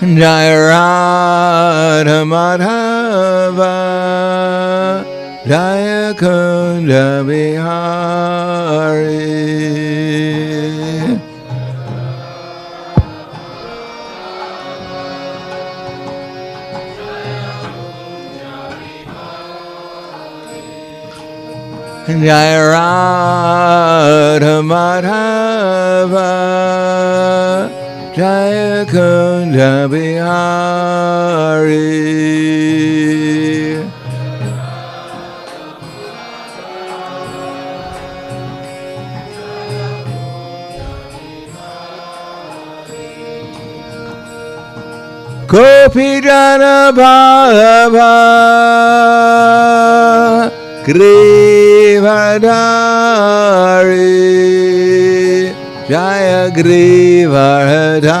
Jai Radha Madhava Jaya Kunda Bihari Jai Radha Madhava Jaya Kunda Bihari Gopi Jana Bhava Grivadari Jaya Grivadari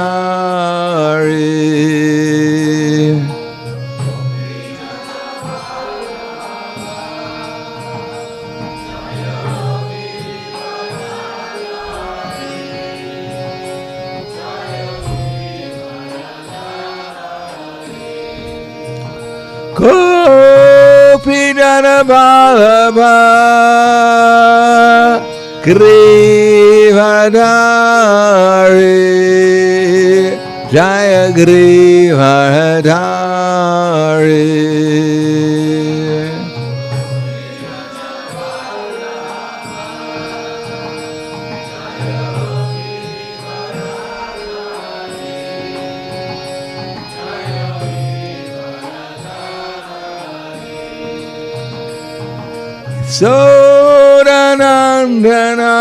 Gopi Jana Bhava Grivadari Jaya Grivadari Sodanandana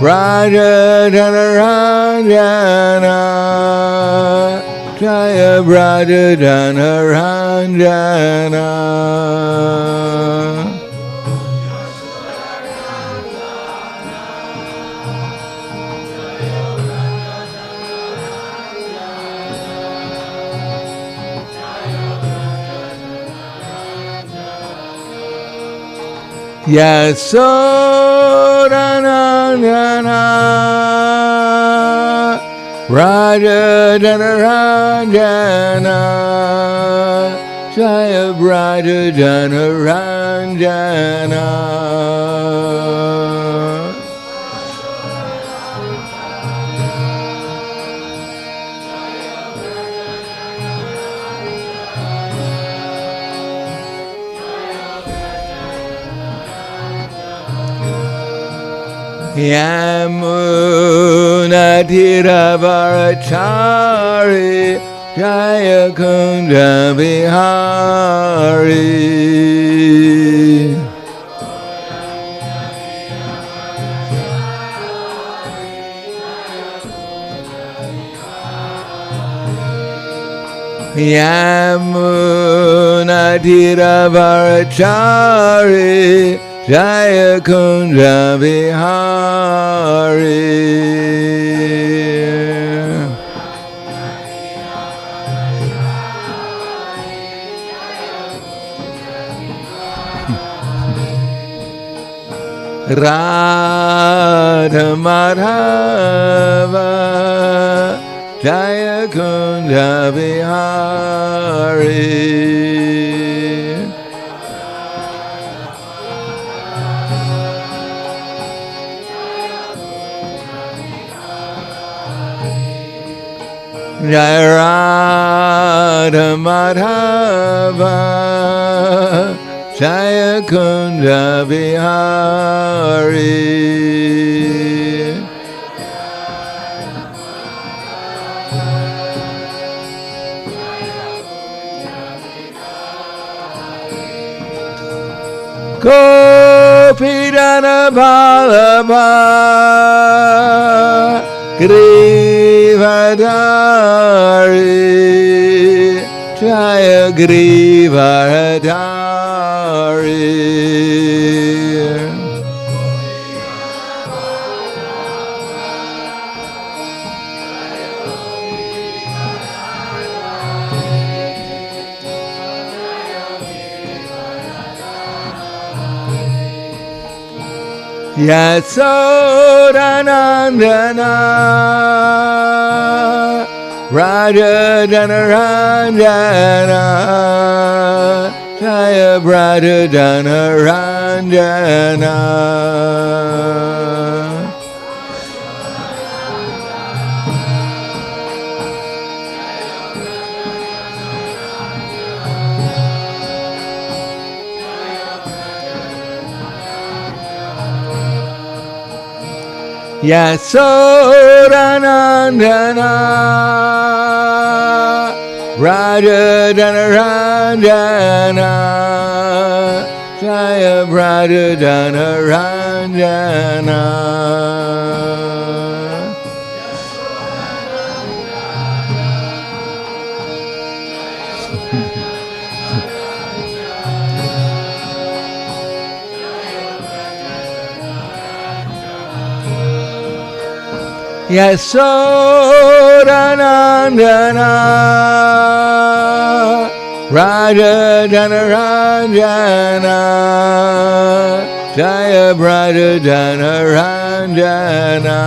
Raja Dhanaranjana Jaya Raja Dhanaranjana Yasodanandana Raja Dhanaranjana Jaya Raja Dhanaranjana Yamuna Dhiravarachari Jaya Kunda Bihari Yamuna Dhiravarachari Jaya Kunda Bihari Radha Madhava Jaya Kunda Bihari Jai Radha Madhava Jaya Kunda Bihari Gopi Jana Bhava Grivadari Jaya Grivadari Yasodanandana Radha Dhanaranjana Jaya Radha Dhanaranjana Yasodanandana Radha Dhanaranjana Jaya Radha Dhanaranjana Yasodanandana Radha Dhanaranjana Jaya Radha Dhanaranjana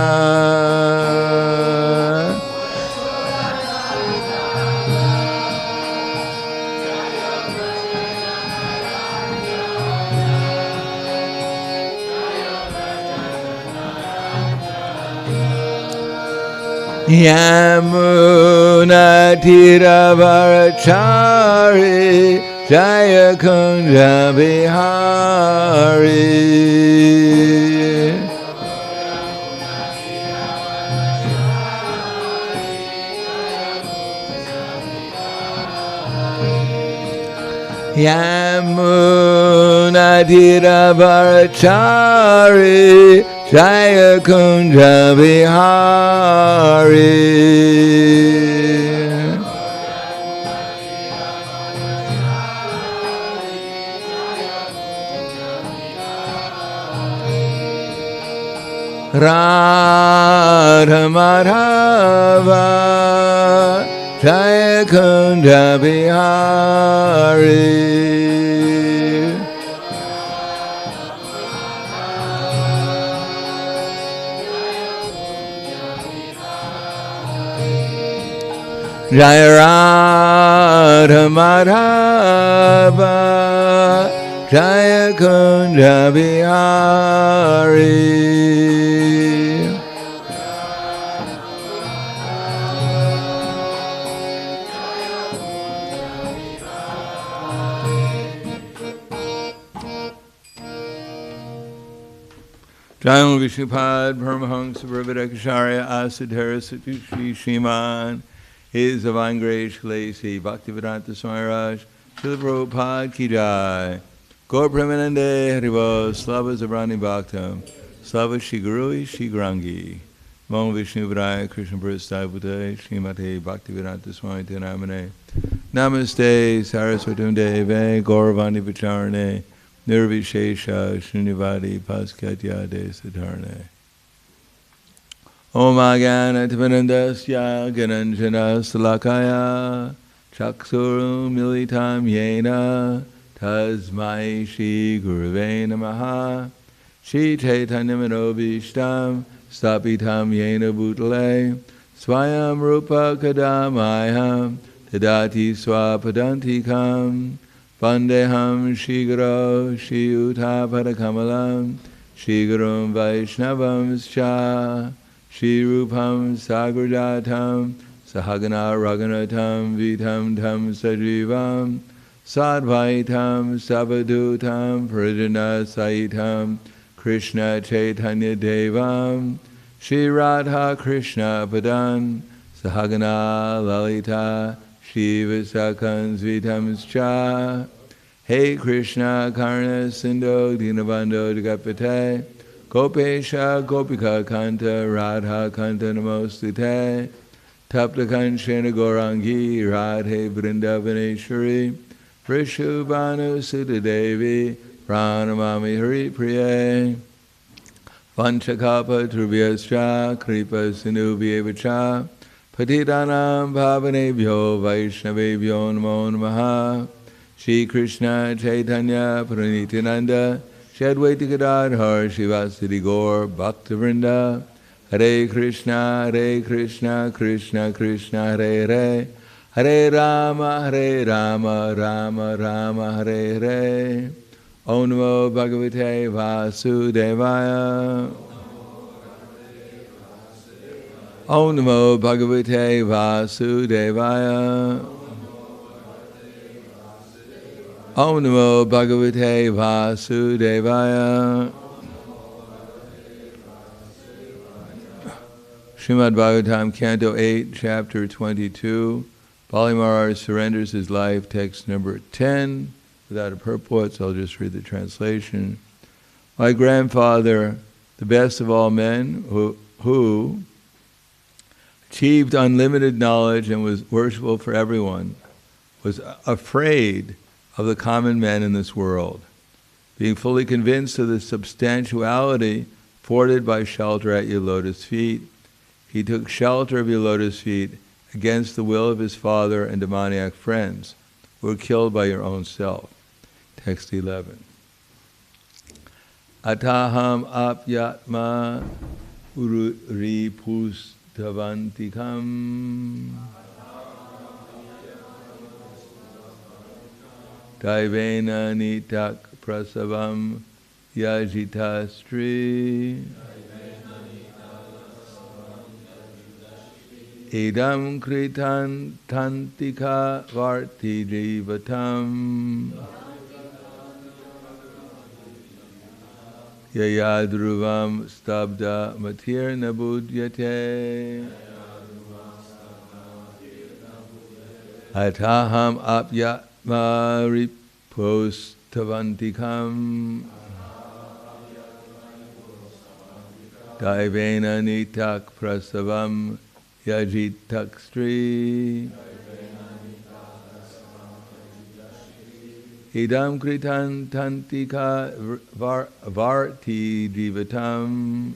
Yamuna Tiravarachari Jaya Kunja Bihari Yamuna Tiravarachari Jaya Kunja Bihari Radha Madhava Jaya Kunja Bihari Jaya Radha Madhava Jaya Kunja Bihari Jaya Vishupad Paramahansa Brahmadakacharya Asadhara Satushi Shiman His Divine Grace Shalesi Bhaktivedanta Swami Raj Srila Prabhupada Ki Jai Gaur Premanande Haribo Slava Zabrani Bhaktam Slava Shri Gurui Shri Grangi Mom Vishnu Vidaya Krishna Prasthai Bhutale Srimate Bhaktivedanta Swami Tenamane Namaste Saraswatam Deve Gauravani Vicharane Nirvishesha Srinivadi Paskatya Desatarne Om Agana Tivanandasya Gananjana Salakaya Chaksurum Militam Yena Tasmai Shri Guruve Namaha Shri Chaitanya Manobishtam Stapitam Yena Bhutale Swayam Rupa Kadamayam Tadati Swapadantikam Vandeham Shri Guru Shri Uta Padakamalam Shri Gurum Vaishnavam Scha Shri Rupam Sagrajatam Sahagana Raghunatam Vitam Tam Sajivam Sadvaitam Savadutam Parijana Saitam Krishna Chaitanya Devam Shri Radha Krishna Padan Sahagana Lalita Shri Visakan Vitam Scha Hey Krishna Karna Sindho Dinabando Jagapate Gopesha Gopika Kanta Radha Kanta Namostute Tapta Kanchana Gorangi Radhe Vrindavaneshwari Vrishubhanu Sutta Devi Pranamami Hari Priye Vanchakapa Trubhyascha Kripa Sinubhyevacha Patitanam Bhavanebhyo Vaishnavebhyo Namo Namaha Shri Krishna Chaitanya Pranityananda Shadwaita Gadadhar Shivasati Gaur Bhaktivinoda Hare Krishna Krishna Krishna Hare Hare Hare Rama Rama Rama Hare Hare Om Namo Bhagavate Vasudevaya Om Namo Bhagavate Vasudevaya Om Namo Bhagavate Vasudevaya. Srimad Bhagavatam, Canto 8, Chapter 22. Bali Maharaj surrenders his life, text number 10. Without a purport, so I'll just read the translation. My grandfather, the best of all men, who achieved unlimited knowledge and was worshipful for everyone, was afraid of the common men in this world. Being fully convinced of the substantiality afforded by shelter at your lotus feet, he took shelter of your lotus feet against the will of his father and demoniac friends, who were killed by your own self. Text 11. Ataham apyatma uripustavantikam Daivena nitak prasavam yajitastri Idam kritan tantika varti jivatam Yayadruvam stabda matir nabudyate Ataham apyatma ripustavantikam Daivena nitak prasavam yajitakstri Idam kritan tantika varti jivatam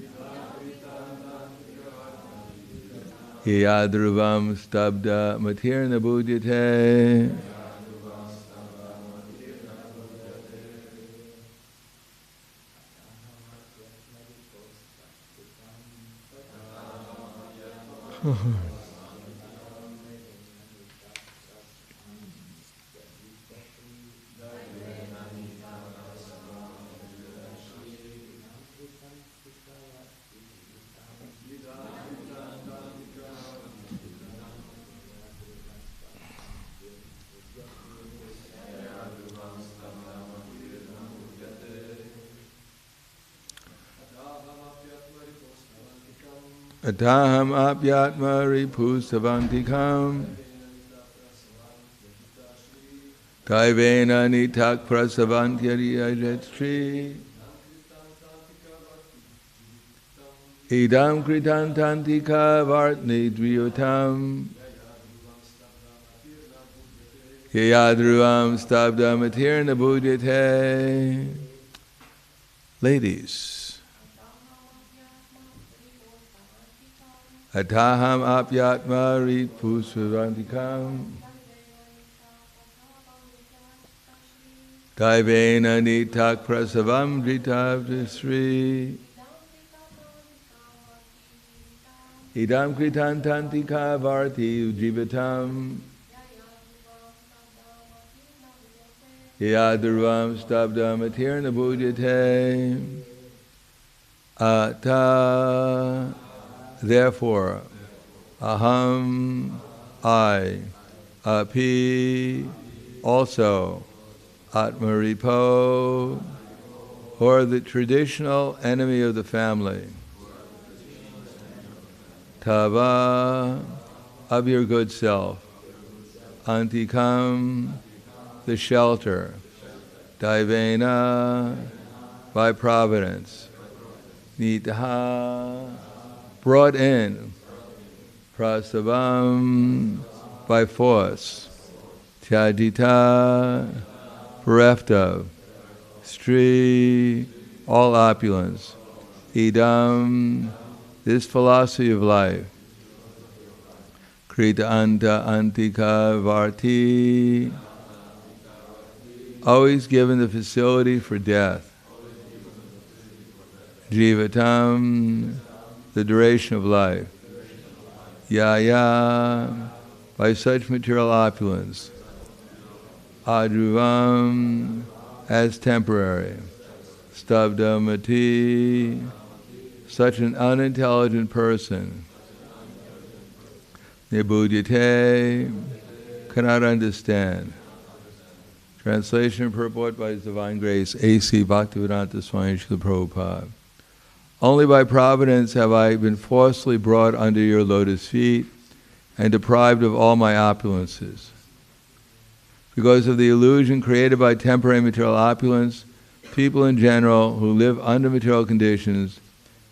Yadruvam stabda matir nabudyate. Ataham apyatma ripustavantikam Daivena nitak prasavantyariyajetri Idam kritan tantika vartni dviyotam Yayadruvam stabda matir nabudyate. Ladies, Ataham apyatma ripustavantikam Daivena nitak prasavam dritavdisri Idam kritan tantika varti ujivatam Yadurvam stabda matir nabudyate. Ata. Therefore, aham, I, api, also, atmaripo, or the traditional enemy of the family, tava, of your good self, antikam, the shelter, daivena, by providence, nitaha, brought in, prasavam, by force, tyajita, bereft of, stri, all opulence, idam, this philosophy of life, krita anta antika varti, always given the facility for death, Jivatam, the duration of life. Yaya, by such material opulence. Adruvam, as temporary. Stabdamati, such an unintelligent person. Nibudyate, cannot understand. Translation and purport by His Divine Grace, A.C. Bhaktivedanta Swami Srila Prabhupada. Only by providence have I been forcibly brought under your lotus feet and deprived of all my opulences. Because of the illusion created by temporary material opulence, people in general who live under material conditions,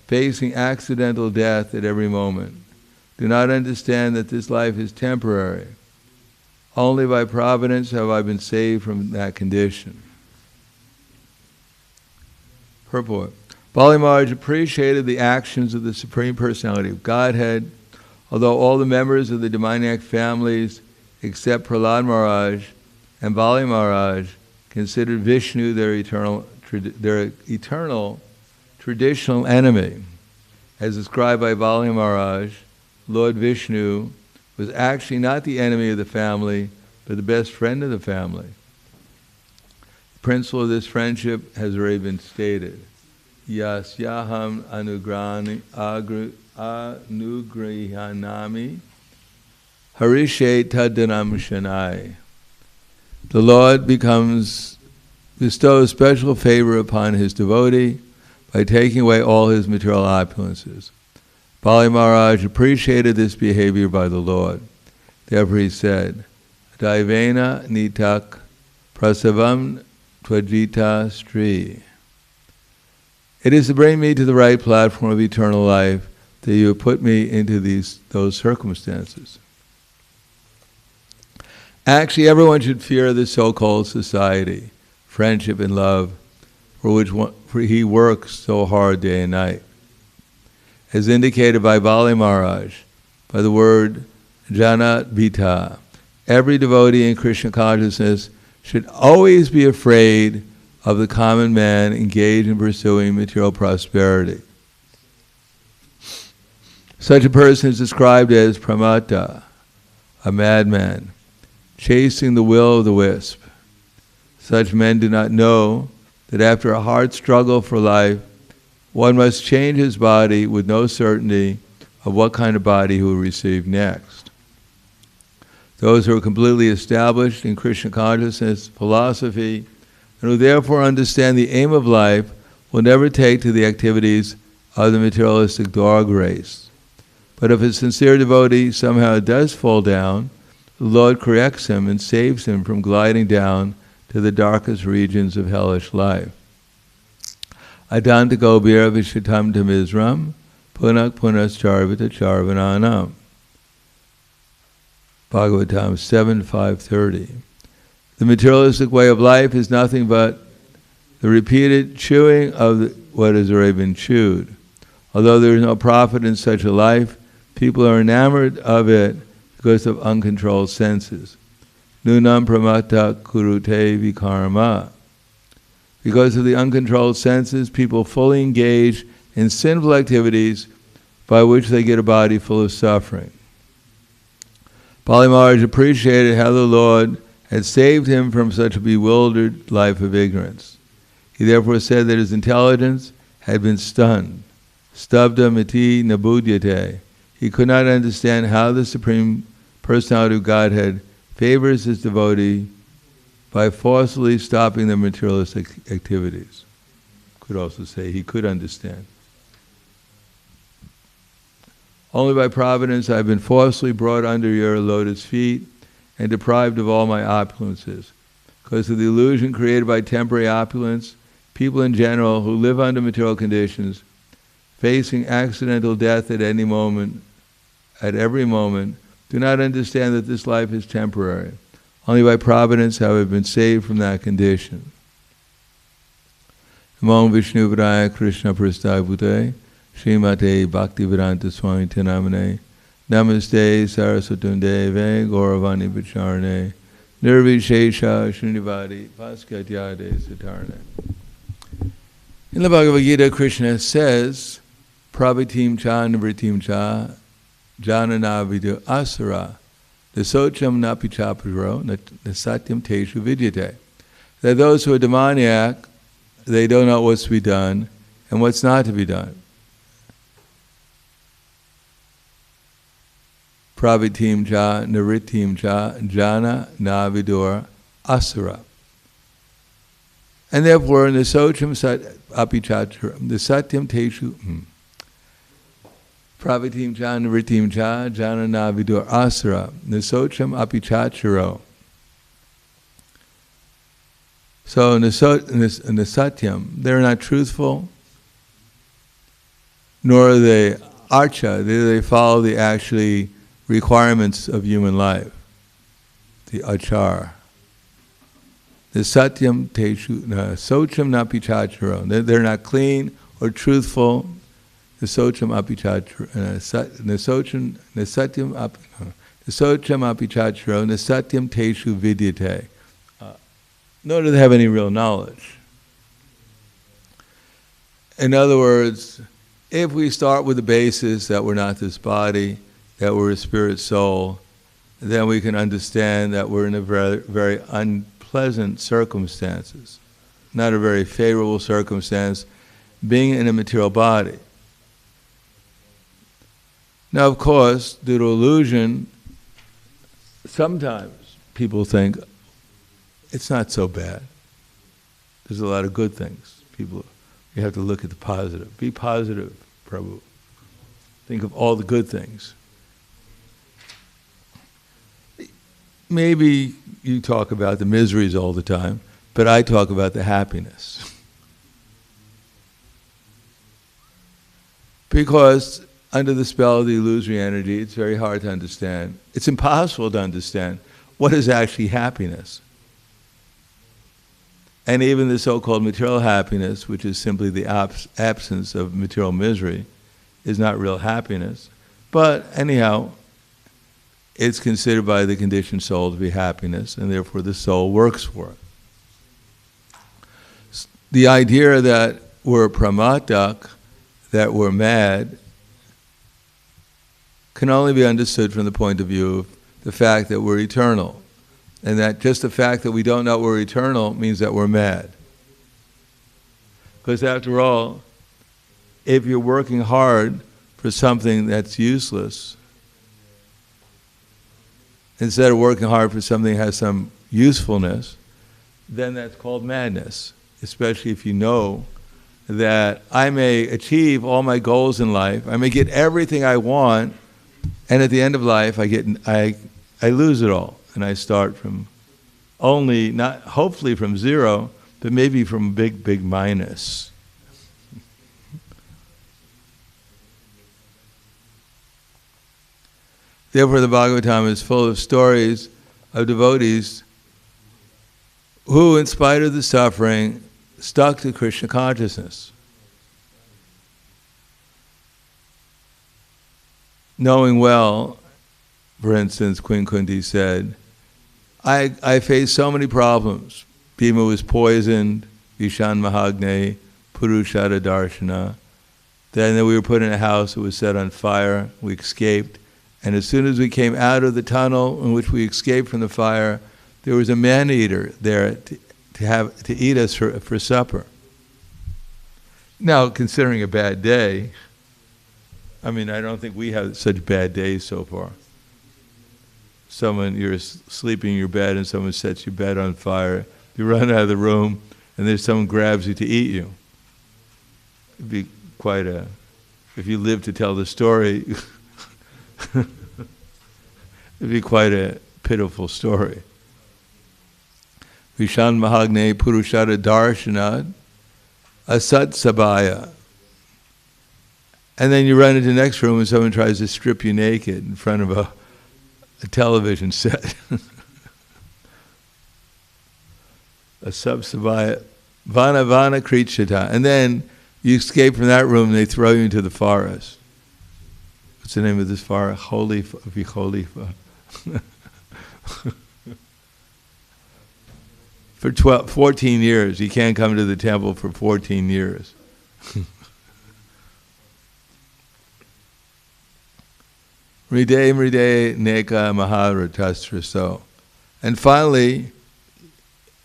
facing accidental death at every moment, do not understand that this life is temporary. Only by providence have I been saved from that condition. Purport. Bali Maharaj appreciated the actions of the Supreme Personality of Godhead, although all the members of the demoniac families, except Prahlad Maharaj and Bali Maharaj, considered Vishnu their eternal traditional enemy. As described by Bali Maharaj, Lord Vishnu was actually not the enemy of the family, but the best friend of the family. The principle of this friendship has already been stated. Yasyaham anugrihanami harishe tadanam shanai. The Lord bestows special favor upon His devotee by taking away all his material opulences. Bali Maharaj appreciated this behavior by the Lord. Therefore he said, Daivena nitak prasavam tvajita stri. It is to bring me to the right platform of eternal life that you have put me into those circumstances. Actually, everyone should fear the so-called society, friendship and love, for he works so hard day and night. As indicated by Bali Maharaj, by the word Janat Vita, every devotee in Krishna consciousness should always be afraid of the common man engaged in pursuing material prosperity. Such a person is described as pramata, a madman, chasing the will of the wisp. Such men do not know that after a hard struggle for life, one must change his body with no certainty of what kind of body he will receive next. Those who are completely established in Krishna consciousness philosophy and who therefore understand the aim of life will never take to the activities of the materialistic dog race. But if a sincere devotee somehow does fall down, the Lord corrects him and saves him from gliding down to the darkest regions of hellish life. Adanta Gobira Vishitam Tamizram Punak Punas Charvita Charvananam. Bhagavatam 7.530. The materialistic way of life is nothing but the repeated chewing of what has already been chewed. Although there is no profit in such a life, people are enamored of it because of uncontrolled senses. Nunam pramata kurute vikarma. Because of the uncontrolled senses, people fully engage in sinful activities by which they get a body full of suffering. Bali Maharaj appreciated how the Lord had saved him from such a bewildered life of ignorance. He therefore said that his intelligence had been stunned. Stabda miti nabudyate. He could not understand how the Supreme Personality of Godhead favors his devotee by forcibly stopping their materialistic activities. Could also say he could understand. Only by providence I have been forcibly brought under your lotus feet and deprived of all my opulences. Because of the illusion created by temporary opulence, people in general who live under material conditions, facing accidental death at every moment, do not understand that this life is temporary. Only by providence have I been saved from that condition. Namo Vishnu Vidaya Krishna Prasthaya Bhute Srimate Bhaktivedanta Swami Tinamane Namaste Saraswatam Deve Gauravani Vacharane Nirvishesha Srinivadi Paskatyade Satarane. In the Bhagavad Gita, Krishna says, Prabhitim cha nivritim cha janana vidu asura nasocham napi chapuro nasatyam teshu vidyate. That those who are demoniac, they don't know what's to be done and what's not to be done. Prabhitim cha nivritim cha jana navidur asura. And therefore, nasocham sat api chapuro nasatyam teshu Prabhitim cha nivritim cha janana vidur asura nasocham api chacharo. So nasatyam, they're not truthful, nor are they archa, they follow the actually requirements of human life, the achar. Nasatyam teshu nasocham napi chacharo. They're not clean or truthful. Nasocham api chacharo, nasatyam api chacharo, nasatyam teshu vidyate. Nor do they have any real knowledge. In other words, if we start with the basis that we're not this body, that we're a spirit soul, then we can understand that we're in a very, very unpleasant circumstances, not a very favorable circumstance, being in a material body. Now, of course, due to illusion, sometimes people think it's not so bad. There's a lot of good things. You have to look at the positive. Be positive, Prabhu. Think of all the good things. Maybe you talk about the miseries all the time, but I talk about the happiness. Because under the spell of the illusory energy, it's very hard to understand. It's impossible to understand what is actually happiness. And even the so-called material happiness, which is simply the absence of material misery, is not real happiness. But anyhow, it's considered by the conditioned soul to be happiness, and therefore the soul works for it. The idea that we're pramadak, that we're mad, can only be understood from the point of view of the fact that we're eternal. And that just the fact that we don't know we're eternal means that we're mad. Because after all, if you're working hard for something that's useless, instead of working hard for something that has some usefulness, then that's called madness. Especially if you know that I may achieve all my goals in life, I may get everything I want, and at the end of life I lose it all. And I start from only, not hopefully from zero, but maybe from big, big minus. Therefore, the Bhagavatam is full of stories of devotees who, in spite of the suffering, stuck to Krishna consciousness. Knowing well, for instance, Queen Kunti said, I faced so many problems. Bhima was poisoned, Vishan Mahagne, Purushada Darshana. Then we were put in a house that was set on fire. We escaped. And as soon as we came out of the tunnel in which we escaped from the fire, there was a man-eater there to eat us for supper. Now, considering a bad day, I mean, I don't think we have such bad days so far. You're sleeping in your bed and someone sets your bed on fire. You run out of the room and there's someone grabs you to eat you. It'd be quite if you live to tell the story, it'd be quite a pitiful story. Vishan Mahagne Purushada Darshana Asat Sabaya. And then you run into the next room and someone tries to strip you naked in front of a television set. A sub-sabaya, vana krichata. And then you escape from that room and they throw you into the forest. What's the name of this forest? Holy. For 14 years. You can't come to the temple for 14 years. Mride mride neka maharatastra so. And finally,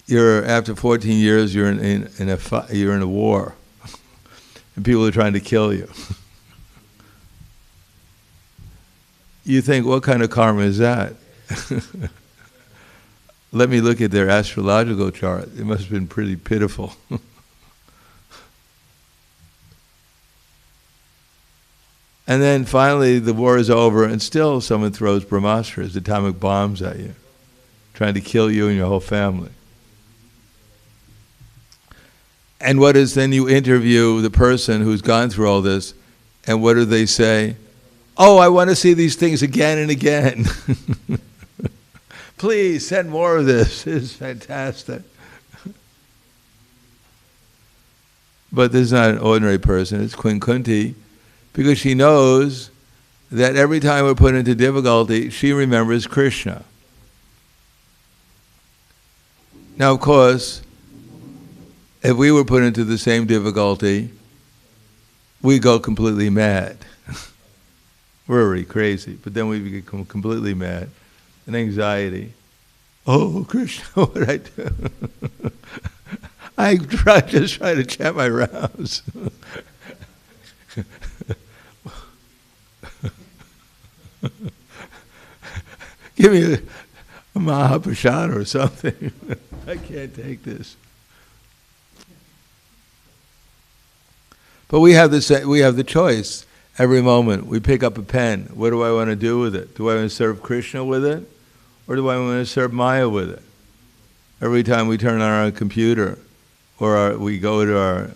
after 14 years, you're in a war, and people are trying to kill you. You think, what kind of karma is that? Let me look at their astrological chart. It must have been pretty pitiful. And then finally the war is over and still someone throws brahmastras, atomic bombs at you, trying to kill you and your whole family. And what is then you interview the person who's gone through all this, and what do they say? Oh, I want to see these things again and again. Please send more of this. It's fantastic. But this is not an ordinary person. It's Queen Kunti, because she knows that every time we're put into difficulty, she remembers Krishna. Now, of course, if we were put into the same difficulty, we'd go completely mad. We're already crazy, but then we become completely mad. And anxiety. Oh, Krishna, what did I do? I just try to chant my rounds. Give me a Mahaprasad or something. I can't take this. But we have the choice. Every moment we pick up a pen. What do I want to do with it? Do I want to serve Krishna with it? Or do I want to serve Maya with it? Every time we turn on our computer, or we go to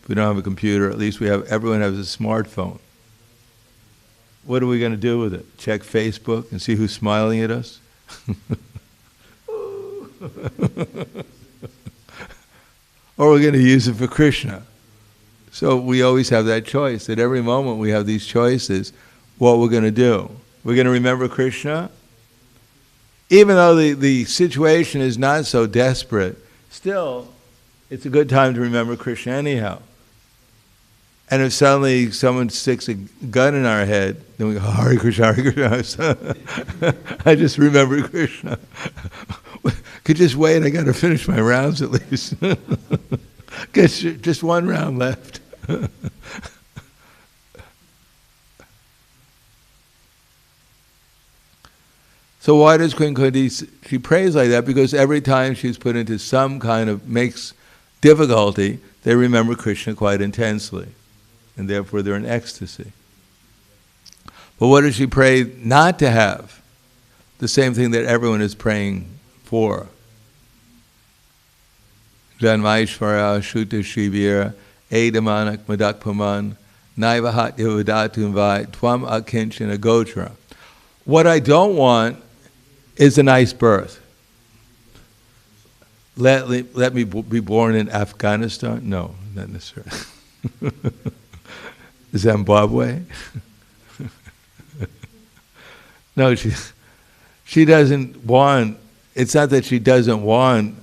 if we don't have a computer, at least everyone has a smartphone. What are we going to do with it? Check Facebook and see who's smiling at us? Or we're going to use it for Krishna. So we always have that choice. At every moment we have these choices, what we're going to do. We're going to remember Krishna. Even though the situation is not so desperate, still, it's a good time to remember Krishna anyhow. And if suddenly someone sticks a gun in our head, then we go, Hare Krishna, Hare Krishna. I just remembered Krishna. Could just wait, I got to finish my rounds at least. Just one round left. So why does Queen Kunti, she prays like that? Because every time she's put into some kind of makes difficulty, they remember Krishna quite intensely. And therefore they're in ecstasy. But what does she pray not to have? The same thing that everyone is praying for. Janmaishvara Shuta Shivira Edamanak Madakpaman Naivahat Yavadatumvai Twam Akinchana Gotra. What I don't want is a nice birth. Let me be born in Afghanistan? No, not necessarily. Zimbabwe? No, she doesn't want, it's not that she doesn't want,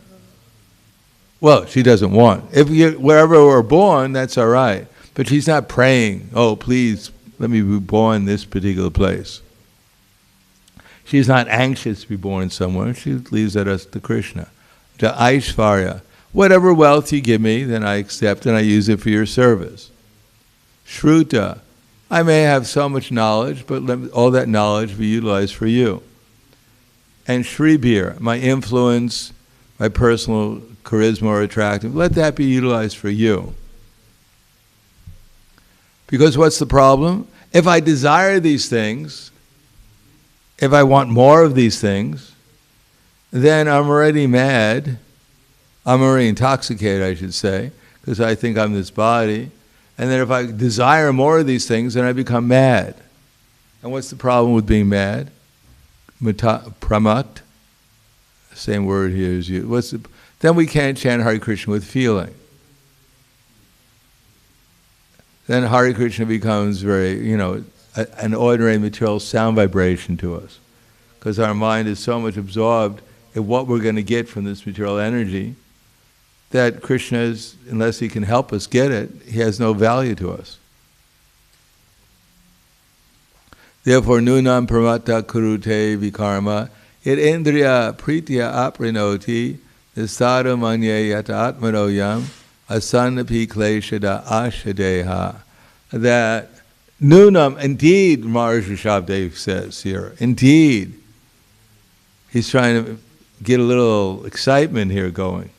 well, she doesn't want. Wherever we're born, that's all right. But she's not praying, oh, please, let me be born in this particular place. She's not anxious to be born somewhere. She leaves that us to Krishna. To Aishvarya. Whatever wealth you give me, then I accept and I use it for your service. Shruta. I may have so much knowledge, but let all that knowledge be utilized for you. And Shribir, my influence, my personal charisma or attractive, let that be utilized for you. Because what's the problem? If I desire these things, if I want more of these things, then I'm already mad. I'm already intoxicated, I should say, because I think I'm this body. And then if I desire more of these things, then I become mad. And what's the problem with being mad? Pramat, same word here as you. Then we can't chant Hare Krishna with feeling. Then Hare Krishna becomes very, an ordinary material sound vibration to us. Because our mind is so much absorbed in what we're going to get from this material energy, that Krishna is, unless he can help us get it, he has no value to us. Therefore, nunam pramata kurute vikarma, it indriya pritya aprinoti, nisada manye yata atmanoyam, asanapi kleshada ashadeha. That nunam, indeed, Maharaj Rishabdev says here, indeed, he's trying to get a little excitement here going.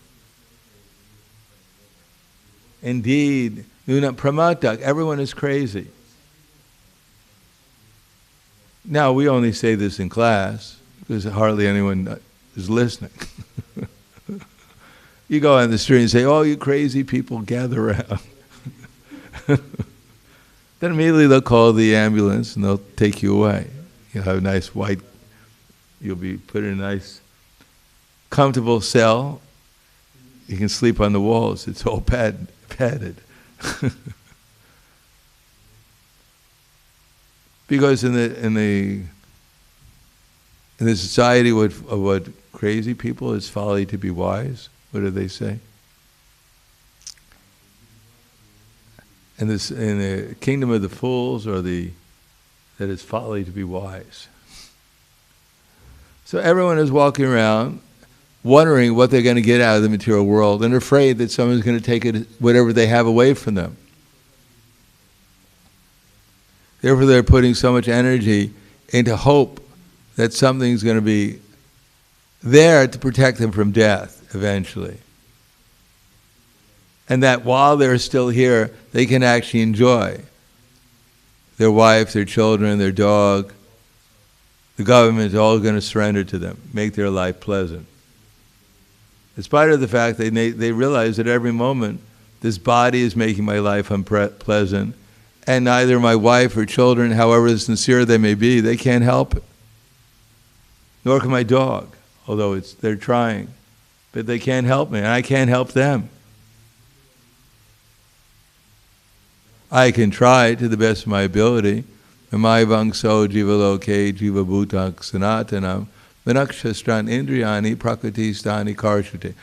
Indeed, nunam pramatak, everyone is crazy. Now, we only say this in class, because hardly anyone is listening. You go on the street and say, oh, you crazy people, gather around. Then immediately they'll call the ambulance and they'll take you away. You'll have a nice white, you'll be put in a nice, comfortable cell. You can sleep on the walls. It's all padded. Because in the society of what crazy people is folly to be wise. What do they say? In the kingdom of the fools, that is folly to be wise. So everyone is walking around wondering what they're going to get out of the material world and afraid that someone's going to take it, whatever they have, away from them. Therefore, they're putting so much energy into hope that something's going to be there to protect them from death eventually. And that while they're still here, they can actually enjoy their wife, their children, their dog. The government is all going to surrender to them, make their life pleasant. In spite of the fact that they realize that every moment, this body is making my life unpleasant, and neither my wife or children, however sincere they may be, they can't help it. Nor can my dog, although they're trying. But they can't help me, and I can't help them. I can try to the best of my ability. Amai vangso jivaloke jivabhutak sanatanam vinakshastran indriyani prakriti-stani karshate.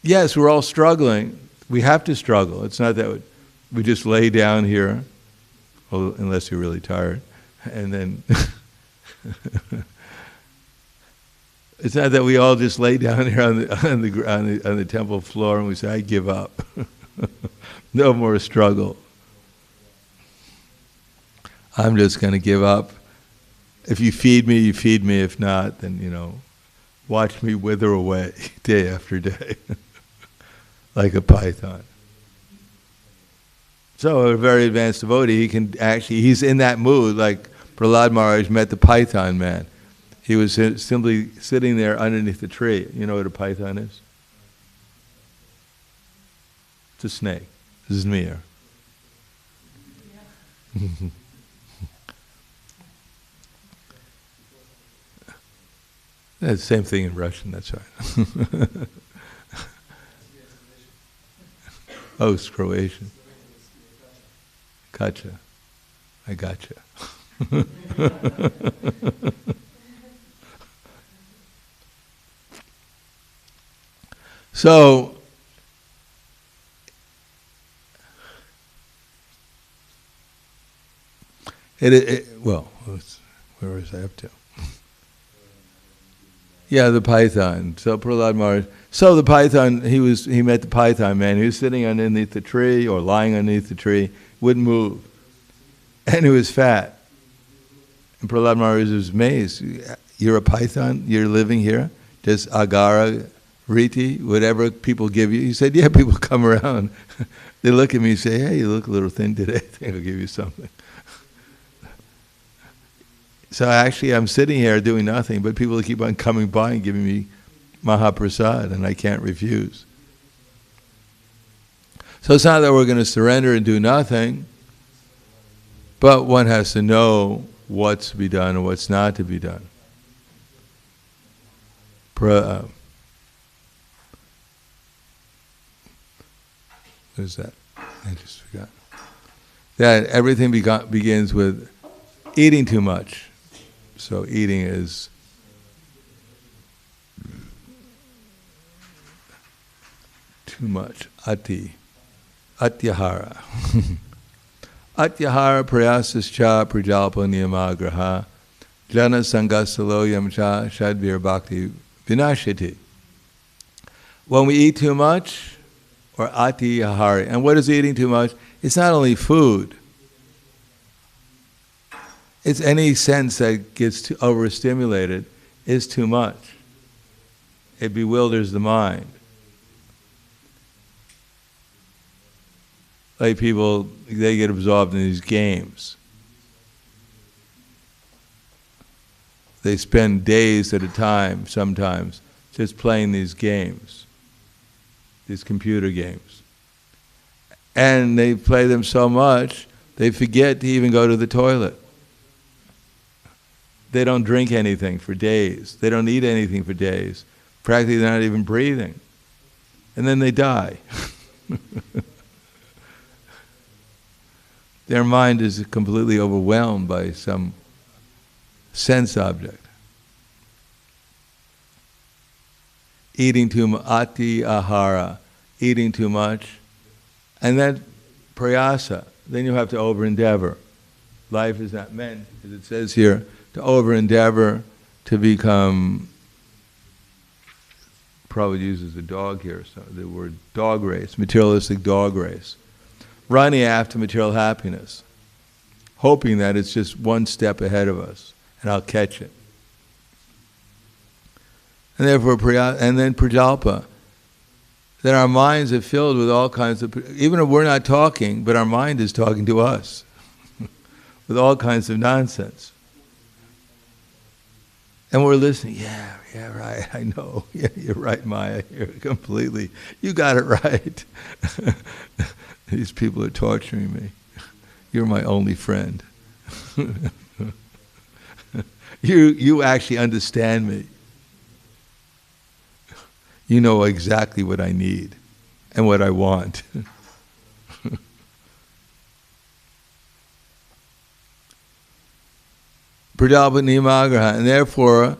Yes, we're all struggling. We have to struggle. It's not that we just lay down here, unless you're really tired, and then it's not that we all just lay down here on the temple floor and we say, I give up. No more struggle. I'm just going to give up. If you feed me, you feed me. If not, then, watch me wither away day after day, like a python. So a very advanced devotee, he's in that mood, like Prahlad Maharaj met the python man. He was simply sitting there underneath the tree. You know what a python is? It's a snake. This is me here. That's the same thing in Russian, that's right. Oh, it's Croatian. Gotcha. I gotcha. So, where was I up to? Yeah, the python. So Prahlad Maharaj. So the python, he met the python man. He was sitting underneath the tree or lying underneath the tree, wouldn't move, and he was fat. And Prahlad Maharaj was amazed. You're a python. You're living here. Just agara, riti, whatever people give you. He said, yeah, people come around. They look at me and say, hey, you look a little thin today. I think I'll give you something. So actually I'm sitting here doing nothing, but people keep on coming by and giving me Mahaprasad, and I can't refuse. So it's not that we're going to surrender and do nothing, but one has to know what's to be done and what's not to be done. What is that? I just forgot. That everything begins with eating too much. So eating is too much. Atyahara. Atyahara prayasascha prajalpa niyamagraha jana sangasaloyam cha shadvir bhakti vinashiti. When we eat too much, or atyahara, and what is eating too much? It's not only food. It's any sense that gets too overstimulated is too much. It bewilders the mind. Like people, they get absorbed in these games. They spend days at a time, sometimes, just playing these games, these computer games. And they play them so much, they forget to even go to the toilet. They don't drink anything for days. They don't eat anything for days. Practically, they're not even breathing. And then they die. Their mind is completely overwhelmed by some sense object. Eating too much, ati ahara, eating too much, and then prayasa, then you have to over-endeavor. Life is not meant, as it says here, to over-endeavor to become, probably uses the dog here, so the word dog race, materialistic dog race. Running after material happiness, hoping that it's just one step ahead of us, and I'll catch it. And therefore, and then prajalpa, then our minds are filled with all kinds of, even if we're not talking, but our mind is talking to us, with all kinds of nonsense. And we're listening, yeah, right, I know, yeah, you're right, Maya, you're completely, you got it right. These people are torturing me. You're my only friend. You actually understand me. You know exactly what I need and what I want. Pradalpa Niyamagraha, and therefore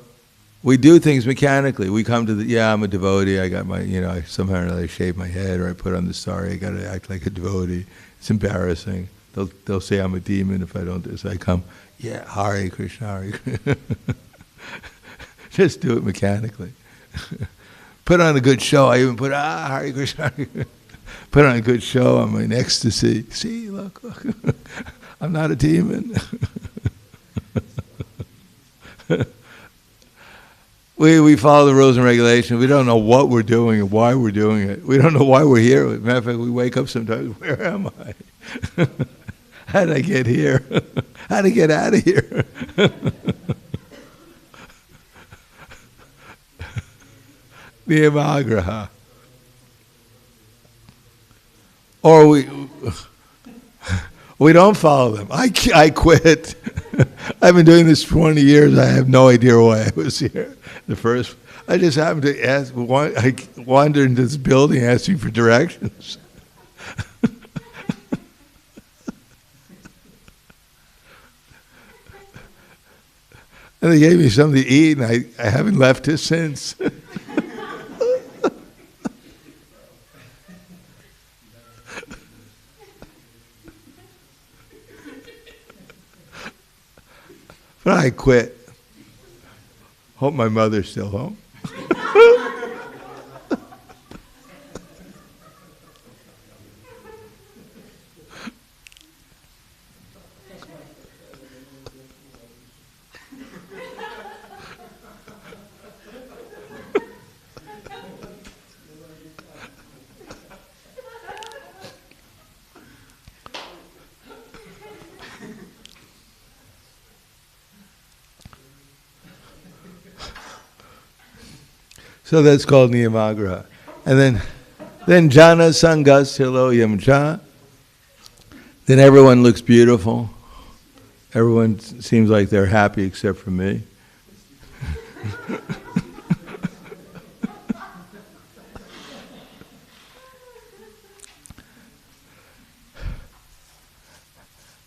we do things mechanically. We come to I'm a devotee, I got my, I somehow or another I shave my head or I put on the sari, I got to act like a devotee. It's embarrassing. They'll say I'm a demon if I don't do this. I come, Hare Krishna, Hare Krishna. Just do it mechanically. Put on a good show. I even put, Hare Krishna, Hare Krishna. Put on a good show. I'm in ecstasy. See, look. I'm not a demon. We follow the rules and regulations. We don't know what we're doing and why we're doing it. We don't know why we're here. As a matter of fact, we wake up sometimes, where am I? How did I get here? How did I get out of here? Niyamagraha. Or we don't follow them. I quit. I've been doing this for 20 years. I have no idea why I was here. I just happened to I wandered into this building asking for directions. And they gave me something to eat, and I haven't left it since. But I quit. Hope my mother's still home. So that's called Niyamagraha. And then Jana Sangas Hilo Yamcha. Then everyone looks beautiful. Everyone seems like they're happy except for me.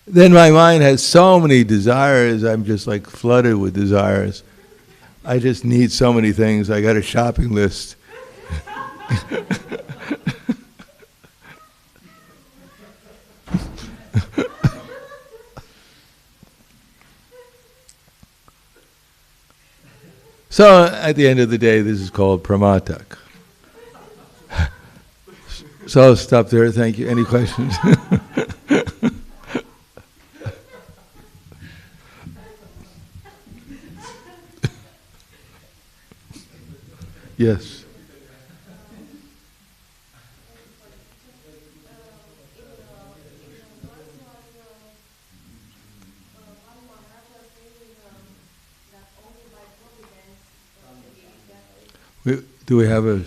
Then my mind has so many desires, I'm just like flooded with desires. I just need so many things. I got a shopping list. So at the end of the day, this is called pramatak. So I'll stop there. Thank you. Any questions? Yes. Do we have a...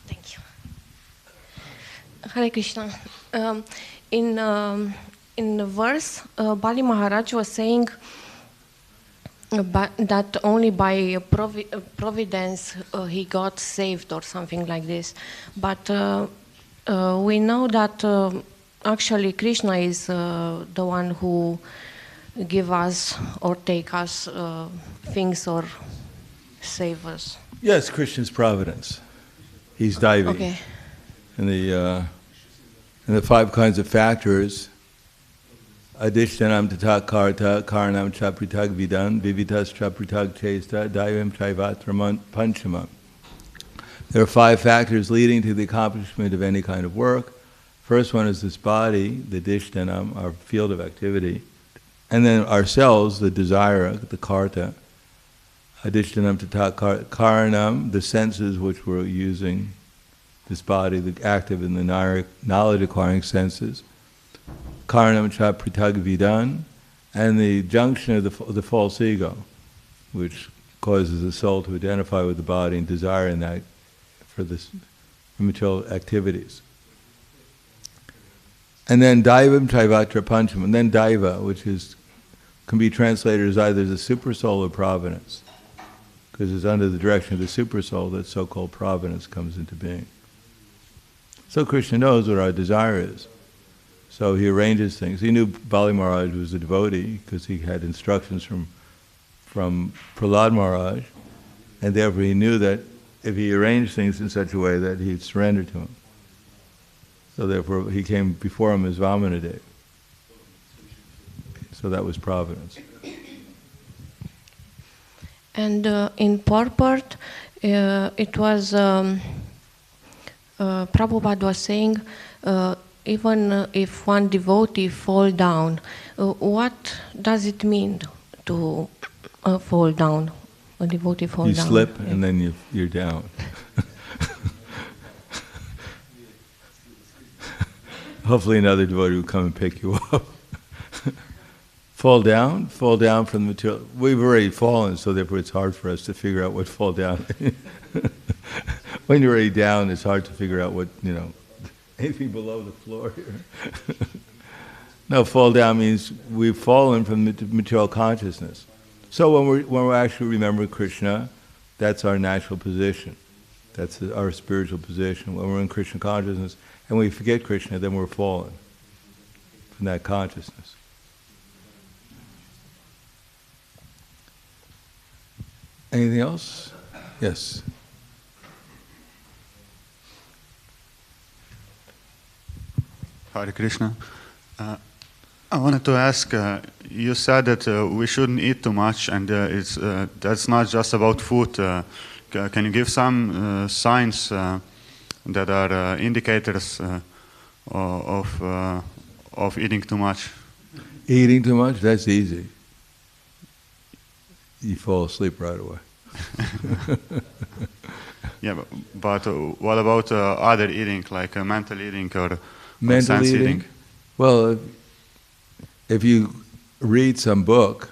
Thank you. Hare Krishna. In the verse, Bali Maharaj was saying that only by providence he got saved or something like this. But we know that actually Krishna is the one who give us or take us things or save us. Yes, Krishna's providence. He's Daivi. Okay. And the five kinds of factors, adishtanam tatak karta, karanam chapritag vidan, vivitas chapritag chesta, daivim chaivatramant panchamam. There are five factors leading to the accomplishment of any kind of work. First one is this body, the dishtanam, our field of activity. And then ourselves, the desire, the karta, adishtanam tatak karanam, the senses which we're using, this body, the active in the knowledge-acquiring senses, karanam cha pritag vidan, and the junction of the false ego, which causes the soul to identify with the body and desire in that for the material activities. And then daivam chaivatra pancham, and then daiva, which can be translated as either the super soul or providence, because it's under the direction of the super soul that so-called providence comes into being. So Krishna knows what our desire is. So he arranges things. He knew Bali Maharaj was a devotee because he had instructions from Prahlad Maharaj, and therefore he knew that if he arranged things in such a way that he'd surrender to him. So therefore he came before him as Vamanadev. So that was providence. And in purport, it was... Prabhupada was saying, even if one devotee fall down, what does it mean to fall down? A devotee fall down. You slip and then you're down. Hopefully another devotee will come and pick you up. Fall down from the material. We've already fallen, so therefore it's hard for us to figure out what fall down is. When you're already down, it's hard to figure out what, anything below the floor here. No, fall down means we've fallen from the material consciousness. So when we actually remember Krishna, that's our natural position. That's our spiritual position. When we're in Krishna consciousness and we forget Krishna, then we're fallen from that consciousness. Anything else? Yes. Hare Krishna. I wanted to ask, you said that we shouldn't eat too much, and that's not just about food. Can you give some signs that are indicators of eating too much? Eating too much? That's easy. You fall asleep right away. Yeah, but what about other eating, like mental eating or mental sense eating? Well, if you read some book,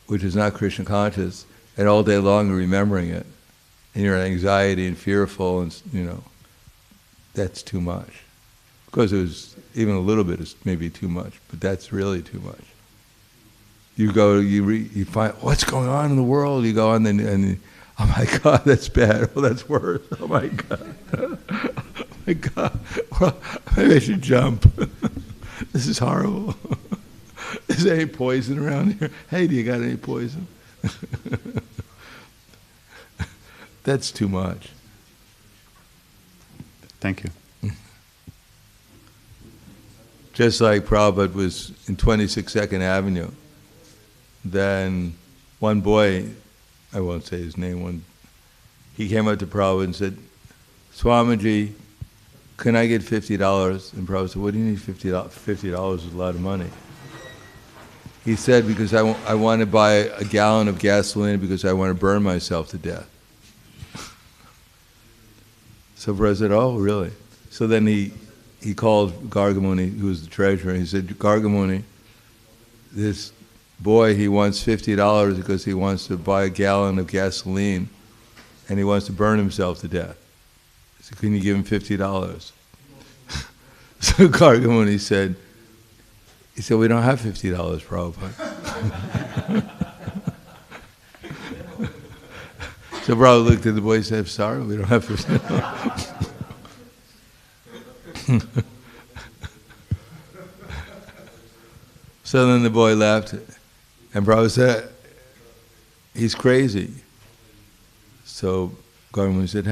which is not Krishna conscious, and all day long you're remembering it, and you're in anxiety and fearful, and that's too much. Because it was even a little bit is maybe too much, but that's really too much. You go, you find what's going on in the world. You go on and oh my God, that's bad. Oh, that's worse. Oh my God. Oh my God. Well, maybe I should jump. This is horrible. Is there any poison around here? Hey, do you got any poison? That's too much. Thank you. Just like Prabhupada was in 26nd Avenue, then one boy, I won't say his name, he came up to Prabhupada and said, Swamiji, can I get $50? And Prabhupada said, what do you need $50? $50 is a lot of money. He said, because I want to buy a gallon of gasoline because I want to burn myself to death. So Prabhupada said, oh, really? So then he called Gargamuni, who was the treasurer, and he said, Gargamuni, this boy, he wants $50 because he wants to buy a gallon of gasoline and he wants to burn himself to death. So can you give him $50? So Gargamuni said, we don't have $50, Prabhupada. So Prabhupada looked at the boy and said, sorry, we don't have $50. So then the boy left, and Prabhupada said, he's crazy. So Gargamuni said,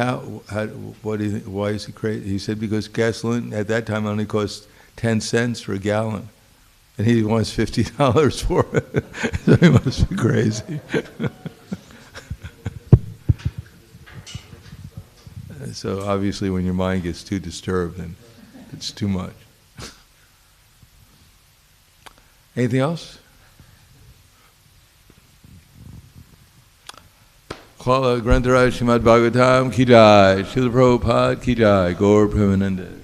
what do you think, why is he crazy? He said, because gasoline at that time only cost 10 cents for a gallon, and he wants $50 for it. So he must be crazy. So obviously when your mind gets too disturbed, then it's too much. Anything else? Kala Grantaraj Srimad Bhagavatam Ki Jai, Srila Prabhupada Ki Jai, Gaur Premananda.